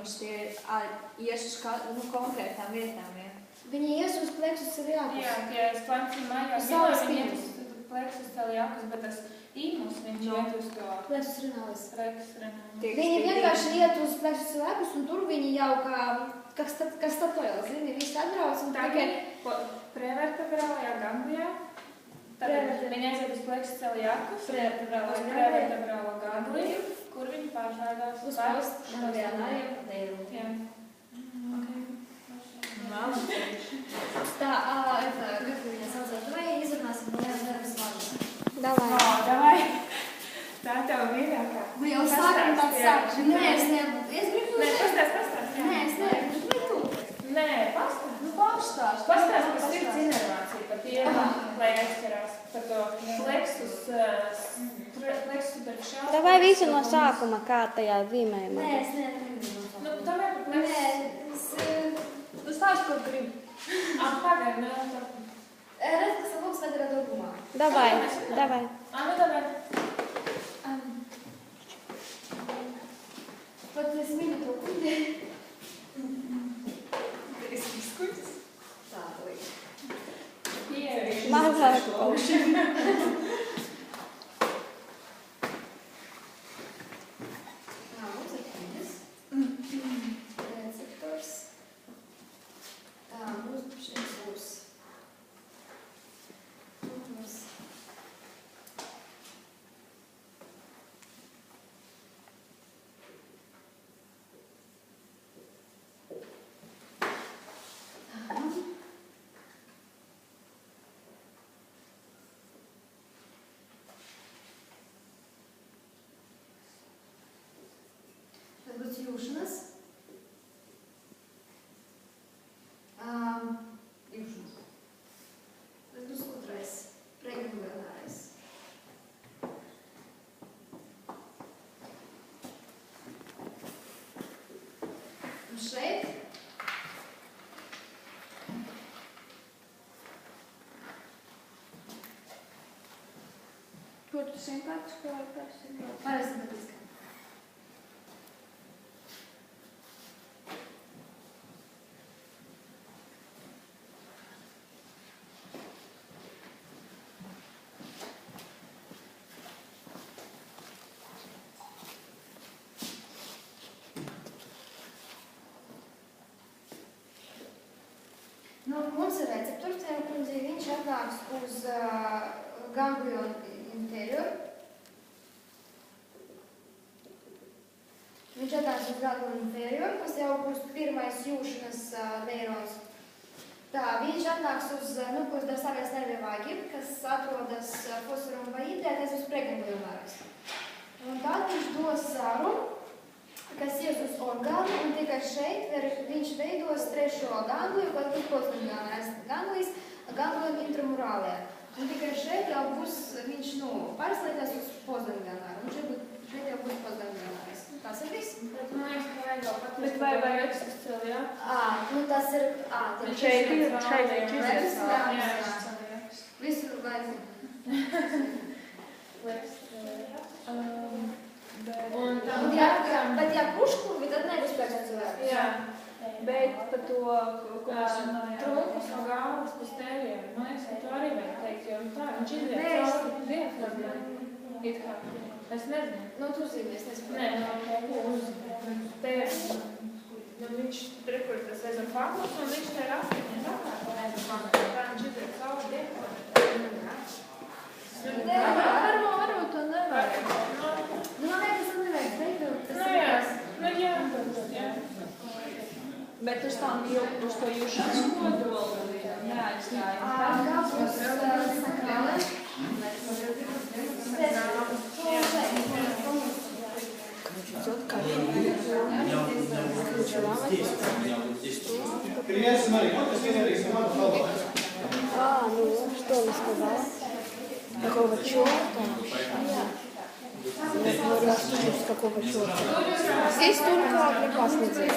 īmuši, tie ir ieši uz konkrētām vietām, ja? Viņi ies uz pleksus celiakus. Jā, tie splancī mājās, viņi iet uz pleksus celiakus, bet tas īmus viņš iet uz to pleksus renalis. Viņi vienkārši iet uz pleksus celiakus, un tur viņi jau kā statojas, zini, visi atbrauc un tikai prevertebrālajā ganglijā. Tad viņi aiziet uz pleksus celiakus, uz prevertebrālo gangliju, kur viņi pārslēgās uz postganglionāriem neiru. Jā. Tā, как меня saucās? Давай izrunāsim nervus vārdu. Davai. Tā tev mīļākā. Jau sākam tāds sākšu. Nē, es gribu... Nē, pastāst. Nē, es nevaru. Vai tu? Nē, pastāst. Pastāst. Pastāst par sirds inervāciju, par tiem, lai aizķerās par to pleksus superšās. Davai visu no sākuma, kā tajā zīmējumā. Nē, es nevaru. Nu, davai par pleksus. Tu stāsti, ko gribi. Pagaid, ne? Redz, kas lūks vedara dogumā. Davai. Nu, davai. Pat es minu to kuģi. Es izkuģis. Tā, līdz. Mazāk. Mums ir kuģis. Receptors. Tā, mums šeit būs. Tas būs jūšanas. Jūšanas. Tas būs otrais, preganglionārais. Un šeit Kur tu simpātiski vai parasimpātiski? parasimpātiskā. Nu, mums ir receptors, kundze, viņš atnāks uz ganglionu interioru. Viņš atnāks uz ganglionu interioru, kas jau būs pirmais jūšanas neirons. Tā, viņš atnāks uz nukleus darsāvies nervie vāgi, kas atrodas fosarum vaītē, tas būs preganglionārais. Un tad viņš dos sārumu, kas ies uz orgānu, un tikai šeit viņš veidos trešo gangliju, kas būs postganglionārais ganglijas, ganglion intramurālē. Un tikai šeit jau būs viņš, pārslēgās uz postganglionāru, un šeit jau būs postganglionārais. Tas ir viss. Bet man liekas, ka vajag vēl patīt. Bet vai ekstra celi, jā? Tas ir... Šeit ir izvies. Jā. Visur vajag. Bet ja puškurvi, tad nebūs pēc cilvēku. Jā, bet par to trunkus no galvas pēc tēviem, man liekas, ka to arī vajag teikt, jo tā, viņš izvies cauri diafragmai. It kā, es nezinu. Nu, tu zini, es nezinu. Nē, no uz tēviem. Viņš rekur tas ezofāgus, un viņš te rastiņas apkārt ezofāgus. Tā viņš izvies cauri diafragmai. Varbūt to nevajag. Man liekas, tas nevajag teikt. Jā. Bet uz to jūšanas kodolu neaizstājam. Kā būs sakrāle? Что она сказала? Какого черта? Я говорю, что с какого черта? Здесь только прекрасный цвет.